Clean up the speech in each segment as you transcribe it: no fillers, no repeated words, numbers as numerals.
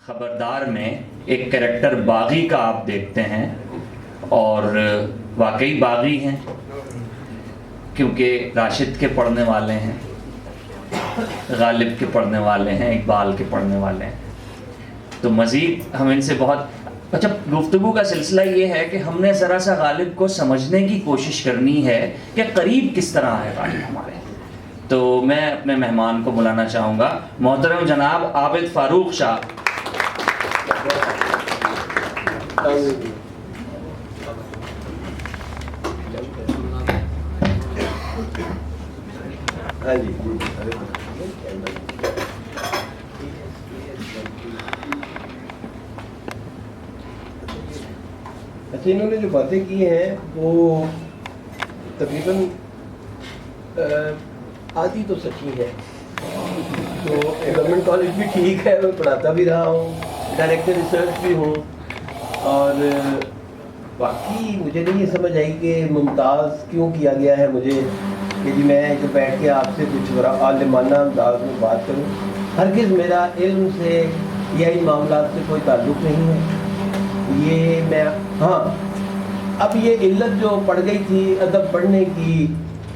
خبردار میں ایک کریکٹر باغی کا آپ دیکھتے ہیں اور واقعی باغی ہیں، کیونکہ راشد کے پڑھنے والے ہیں، غالب کے پڑھنے والے ہیں، اقبال کے پڑھنے والے ہیں. تو مزید ہم ان سے بہت اچھا گفتگو کا سلسلہ یہ ہے کہ ہم نے ذرا سا غالب کو سمجھنے کی کوشش کرنی ہے کہ قریب کس طرح ہے غالب ہمارے. تو میں اپنے مہمان کو بلانا چاہوں گا، محترم جناب عابد فاروق شاہ. اچھا، انہوں نے جو باتیں کی ہیں وہ تقریباً آدھی تو سچی ہے. تو گورنمنٹ کالج بھی ٹھیک ہے، میں پڑھاتا بھی رہا ہوں، ڈائریکٹر ریسرچ بھی ہوں، اور باقی مجھے نہیں یہ سمجھ آئی کہ ممتاز کیوں کیا گیا ہے مجھے کہ جی میں جو بیٹھ کے آپ سے کچھ عالمانہ انداز میں بات کروں. ہرگز میرا علم سے یا ان معاملات سے کوئی تعلق نہیں ہے. یہ میں ہاں اب یہ علت جو پڑ گئی تھی ادب پڑھنے کی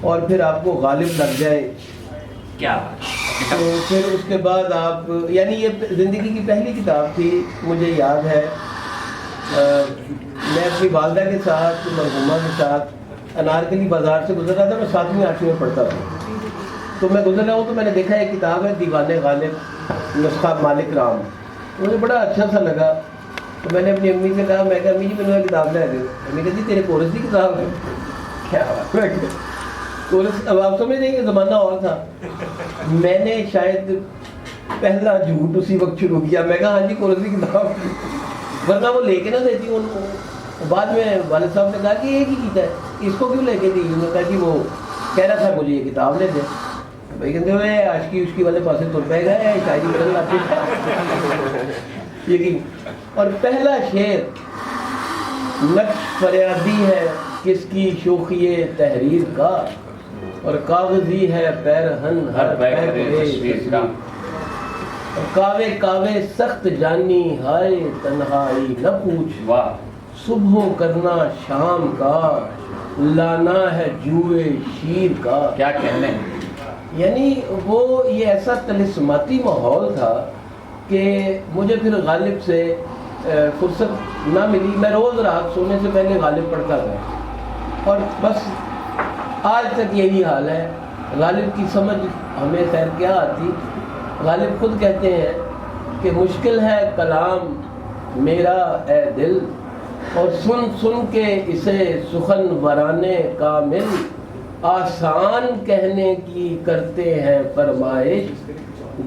اور پھر آپ کو غالب لگ جائے کیا تو پھر اس کے بعد آپ یعنی یہ زندگی کی پہلی کتاب تھی. مجھے یاد ہے میں اپنی والدہ کے ساتھ مرحومہ کے ساتھ انارکلی بازار سے گزر رہا تھا. میں 7ویں 8ویں میں پڑھتا تھا. تو میں گزر رہا ہوں تو میں نے دیکھا ایک کتاب ہے دیوان غالب نسخہ مالک رام. مجھے بڑا اچھا سا لگا. تو میں نے اپنی امی سے کہا، میں کہا امی جی میں کتاب لے دو. امی کہتی تیرے کورس کی کتاب ہے. کیا بات کورس، اب آپ سمجھ رہے ہیں کہ زمانہ اور تھا. میں نے شاید پہلا جھوٹ اسی وقت شروع کیا. میں کہا ہاں جی کورس کی کتاب، ورنہ وہ لے کے نہ دیتی ان کو. بعد میں والد صاحب نے کہا کہ یہ کیتا ہے، اس کو کیوں لے کے دی؟ انہوں نے کہا کہ وہ کہہ رہا تھا مجھے یہ کتاب لے دیں. بھائی کہتے ہوئے عاشقی عشقی والے پاسے تر پہ گئے، شاعری بدل لاتے یقین. اور پہلا شعر نقش فریادی ہے کس کی شوخی تحریر کا، اور کاغذی ہے پیرہن ہر تصویر کا. کاوے کاوے سخت جانی ہائے تنہائی نہ پوچھ، واہ، صبح کرنا شام کا لانا ہے جوئے شیر کا. کیا کہنے. یعنی وہ یہ ایسا طلسماتی ماحول تھا کہ مجھے پھر غالب سے فرصت نہ ملی. میں روز رات سونے سے پہلے غالب پڑھتا تھا اور بس آج تک یہی حال ہے. غالب کی سمجھ ہمیں خیر کیا آتی. غالب خود کہتے ہیں کہ مشکل ہے کلام میرا اے دل، اور سن سن کے اسے سخن ورانے کامل، آسان کہنے کی کرتے ہیں فرمائش،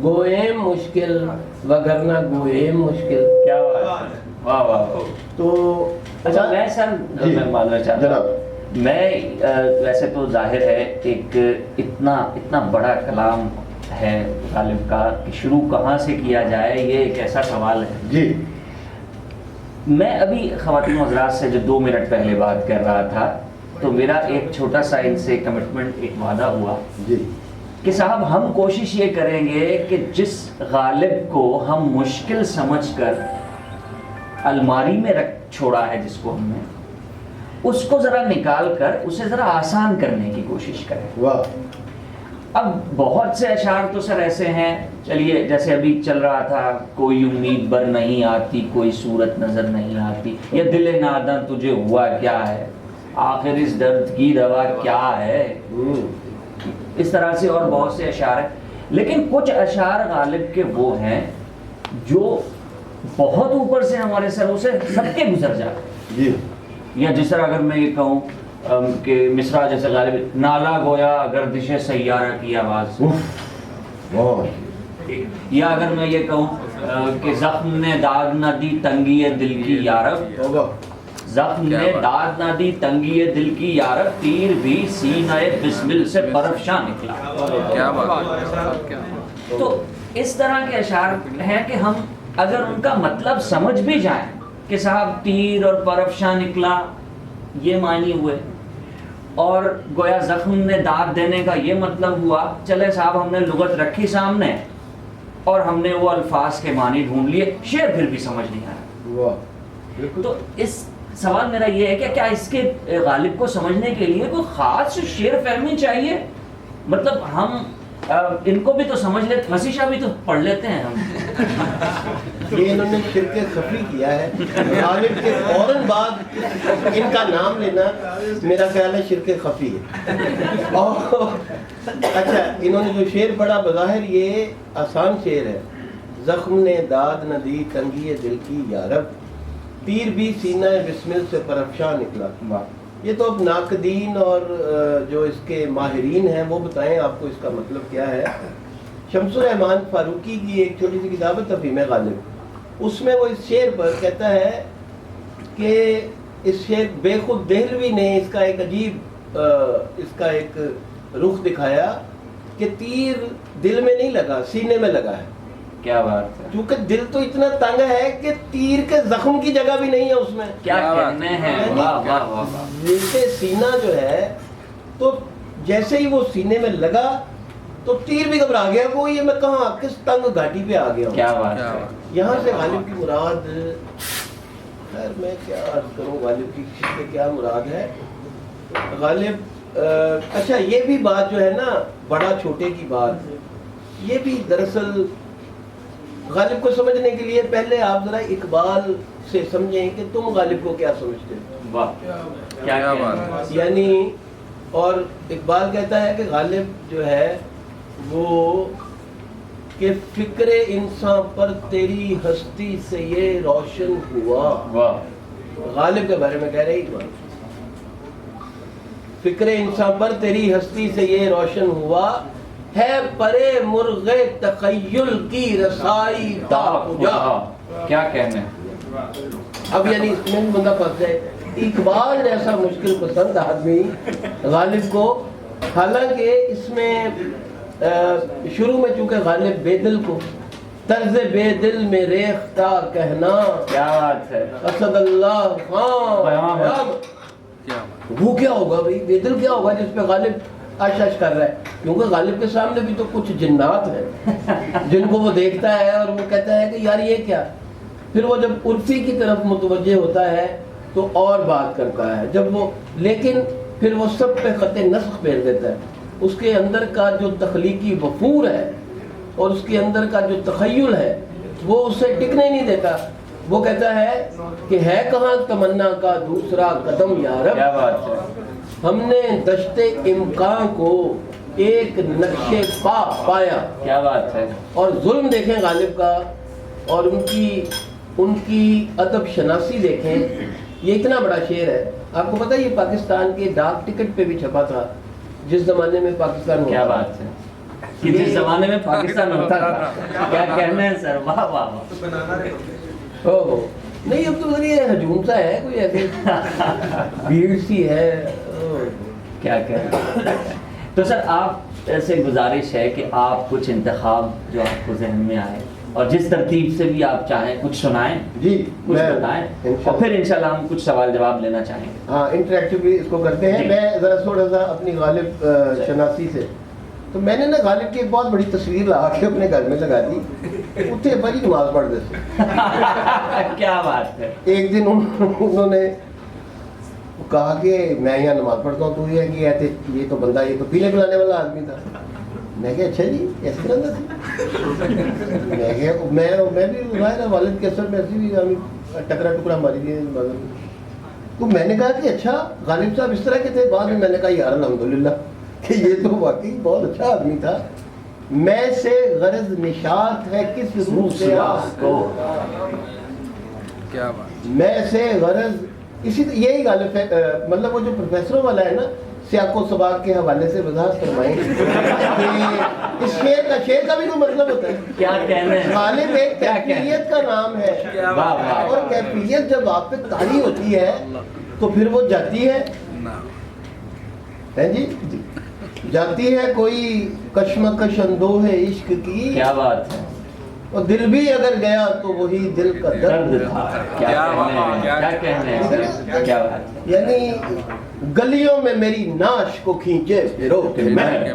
گوئم مشکل وگرنہ گوئم مشکل. کیا بات ہے، واہ واہ. تو اچھا میں سر میں ماننا چاہتا ہوں، میں ویسے تو ظاہر ہے ایک اتنا بڑا کلام ہے غالب کا کہ شروع کہاں سے کیا جائے، یہ ایک ایسا سوال ہے. جی میں ابھی خواتین حضرات سے جو 2 منٹ پہلے بات کر رہا تھا تو میرا ایک چھوٹا سا ان سے کمٹمنٹ، ایک وعدہ ہوا جی کہ صاحب ہم کوشش یہ کریں گے کہ جس غالب کو ہم مشکل سمجھ کر الماری میں رکھ چھوڑا ہے، جس کو ہم نے، اس کو ذرا نکال کر اسے ذرا آسان کرنے کی کوشش کریں. واہ. اب بہت سے اشعار تو سر ایسے ہیں، چلیے جیسے ابھی چل رہا تھا، کوئی امید بر نہیں آتی، کوئی صورت نظر نہیں آتی، یا دل ناداں تجھے ہوا کیا ہے، آخر اس درد کی دوا کیا ہے. اس طرح سے اور بہت سے اشعار ہیں. لیکن کچھ اشعار غالب کے وہ ہیں جو بہت اوپر سے ہمارے سروں سے سب کے گزر جاتے ہیں. جی. یا جس طرح اگر میں یہ کہوں کہ مصرع جیسے غالب نالا گویا گردش سیارہ کی آواز، یا اگر میں یہ کہوں کہ زخم نے داد نہ دی تنگی دل کی یارب، زخم نے داد نہ دی تنگی دل کی یارب، تیر بھی سینہ بسمل سے برفشاں نکلا. کیا بات. تو اس طرح کے اشعار ہیں کہ ہم اگر ان کا مطلب سمجھ بھی جائیں کہ صاحب تیر اور برفشاں نکلا یہ معنی ہوئے، اور گویا زخم نے داد دینے کا یہ مطلب ہوا، چلے صاحب ہم نے لغت رکھی سامنے اور ہم نے وہ الفاظ کے معنی ڈھونڈ لیے, شعر پھر بھی سمجھ نہیں آیا. واہ بالکل. تو اس سوال میرا یہ ہے کہ کیا اس کے غالب کو سمجھنے کے لیے کوئی خاص شعر فہمی چاہیے؟ مطلب ہم ان کو بھی تو سمجھ لیتے, مسیح شاہ بھی تو پڑھ لیتے ہیں ہم. یہ انہوں نے شرک خفی کیا ہے. غالب کے فوراً بعد ان کا نام لینا میرا خیال ہے شرک خفی ہے. اور اچھا, انہوں نے جو شعر پڑھا بظاہر یہ آسان شعر ہے. زخم نے داد نہ دی تنگی دل کی یارب, تیر بھی سینہ بسمل سے پرافشاں نکلا. یہ تو اب ناقدین اور جو اس کے ماہرین ہیں وہ بتائیں آپ کو اس کا مطلب کیا ہے. شمس الرحمان فاروقی کی ایک چھوٹی سی کتاب ہے تفہیم غالب, اس میں وہ اس شعر پر کہتا ہے کہ اس شعر بے خود دہلوی نے اس کا ایک عجیب اس کا ایک رخ دکھایا کہ تیر دل میں نہیں لگا, سینے میں لگا ہے. کیا بات ہے, کیونکہ دل تو اتنا تنگ ہے کہ تیر کے زخم کی جگہ بھی نہیں ہے اس میں. کیا کہنے ہیں, واہ واہ واہ. جیسے سینہ جو ہے تو جیسے ہی وہ سینے میں لگا تو تیر بھی گھبرا گیا, کو یہ میں کہاں کس تنگ گھاٹی پہ آ گیا ہوں. کیا بات ہے. یہاں سے غالب کی مراد, خیر میں کیا عرض کروں غالب کی سے کیا مراد ہے. غالب اچھا یہ بھی بات جو ہے نا بڑا چھوٹے کی بات, یہ بھی دراصل غالب کو سمجھنے کے لیے پہلے آپ ذرا اقبال سے سمجھیں کہ تم غالب کو کیا سمجھتے ہو. واہ کیا بات. یعنی اور اقبال کہتا ہے کہ غالب جو ہے وہ کہ فکر انسان پر تیری ہستی سے یہ روشن ہوا. واہ. غالب کے بارے میں کہہ رہے اقبال, فکر انسان پر تیری ہستی سے یہ روشن ہوا, ہے پرے مرغ تخیل کی رسائی دا پجا. کیا کہنے. اب یعنی اس میں بندہ پھنس ہے. اقبال جیسا مشکل پسند آدمی غالب کو, حالانکہ اس میں شروع میں چونکہ غالب بے دل کو طرز بے دل میں ریختہ کہنا, کیا بات ہے. اسد اللہ خان, وہ کیا ہوگا بھائی, بے دل کیا ہوگا جس پہ غالب اش اش کر رہا ہے, کیونکہ غالب کے سامنے بھی تو کچھ جنات ہیں جن کو وہ دیکھتا ہے اور وہ کہتا ہے کہ یار یہ کیا. پھر وہ جب عرفی کی طرف متوجہ ہوتا ہے تو اور بات کرتا ہے جب وہ, لیکن پھر وہ سب پہ خط نسخ پھیر دیتا ہے. اس کے اندر کا جو تخلیقی وفور ہے اور اس کے اندر کا جو تخیل ہے وہ اسے ٹکنے نہیں دیتا. وہ کہتا ہے کہ ہے کہاں تمنا کا دوسرا قدم یارب, کیا بات ہے. ہم نے دشت امکان کو ایک نقشے پا پایا. کیا بات ہے. اور ظلم دیکھیں غالب کا اور ان کی ادب شناسی دیکھیں. یہ اتنا بڑا شعر ہے. آپ کو پتہ ہے یہ پاکستان کے ڈاک ٹکٹ پہ بھی چھپا تھا جس زمانے میں پاکستان. کیا بات ہے کہ جس زمانے میں پاکستان ہوتا تھا. کیا کہنا ہے سر, واہ واہ واہ. نہیں اب تو یہ ہجوم سا ہے, کوئی ایسی بھیڑ سی ہے. کیا کہنا. تو سر آپ سے گزارش ہے کہ آپ کچھ انتخاب جو آپ کو ذہن میں آئے اور جس ترتیب سے بھی آپ چاہیں کچھ سنائیں, جی کچھ بتائیں, اور پھر انشاءاللہ ہم کچھ سوال جواب لینا چاہیں گے. ہاں انٹریکٹیولی اس کو کرتے ہیں. میں ذرا تھوڑا سا اپنی غالب شناسی سے, تو میں نے نا غالب کی ایک بہت بڑی تصویر لا کے اپنے گھر میں لگا دی, اتنے بڑی نماز پڑھ دیتے. کیا بات ہے. ایک دن انہوں نے کہا کہ میں یہاں نماز پڑھتا ہوں, تو یہ ہے کہ یہ تو بندہ یہ تو پینے پلانے والا آدمی تھا. میں کہا اچھا جی اس طرح تھا. میں بھی ظاہر والد کے اثر میں ایسی بھی ٹکرا ٹکرا ماری دیے. تو میں نے کہا کہ اچھا غالب صاحب اس طرح کے تھے. بعد میں نے کہا یار الحمدللہ کہ یہ تو واقعی بہت اچھا آدمی تھا. میں سے غرض نشاط ہے کس روح سے آپ کو, کیا بات. میں سے غرض اسی یہی غالب ہے. مطلب وہ جو پروفیسروں والا ہے نا, سیاق و سباق کے حوالے سے وضاحت فرمائیں کہ اس شعر کا بھی کوئی مطلب ہوتا ہے. کیا کہنا ہے. غالب ایک کیفیت کا نام ہے, اور کیفیت جب آپ پہ طاری ہوتی ہے تو پھر وہ جاتی ہے جی, جاتی ہے کوئی کشمکش اندوہ عشق کی. کیا بات ہے. اور دل بھی اگر گیا تو وہی دل کا درد تھا. کیا کہنے ہیں. کیا بات ہے. یعنی گلیوں میں میری ناش کو کھینچے پھرو کہ میں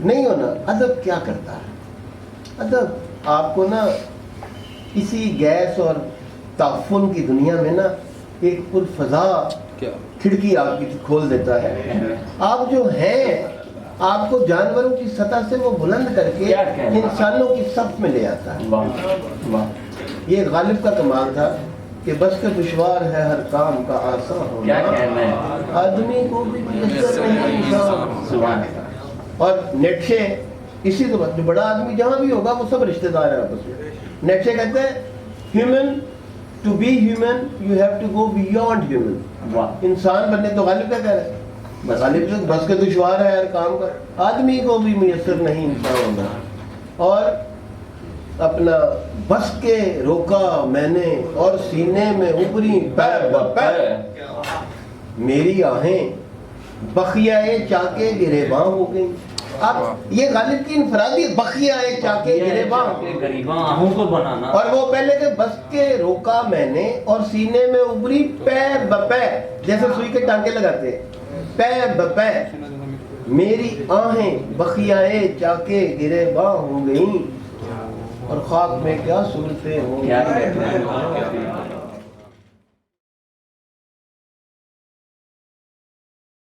نہیں ہونا. ادب کیا کرتا ہے؟ ادب آپ کو نا اسی گیس اور تعفن کی دنیا میں نا ایک پرفضا کھڑکی آپ کی کھول دیتا ہے. آپ جو ہیں آپ کو جانوروں کی سطح سے وہ بلند کر کے انسانوں کی صف میں لے آتا ہے. یہ غالب کا کمال تھا کہ بس کے دشوار ہے ہر کام کا آسان ہونا، آدمی کو بھی میسر نہیں انسان. اور نیٹشے اسی تو بات، جو بڑا آدمی جہاں بھی ہوگا وہ سب رشتہ دار ہیں آپس میں. نیٹشے کہتے ہیں human to be human you have to go beyond human. انسان بننے تو غالب کا کہہ رہے ہیں، غالب سے بس کے دشوار ہے ہر کام کا، آدمی کو بھی میسر نہیں انسان ہونا. اور اپنا بس کے روکا میں نے اور سینے میں ابری پے بپے، میری آہیں بخیائے چاکے گریباں ہو گئی. اب یہ غالب کی انفرادی بخیائے چاکے گریباں غریباں کو بنانا. اور وہ پہلے کہ بس کے روکا میں نے اور سینے میں ابری پے بپے، جیسے سوئی کے ٹانکے لگاتے ہیں، پے بپے میری آہیں بخیائے چاکے گریباں ہو گئیں، اور خاک میں کیا صورتیں ہوں.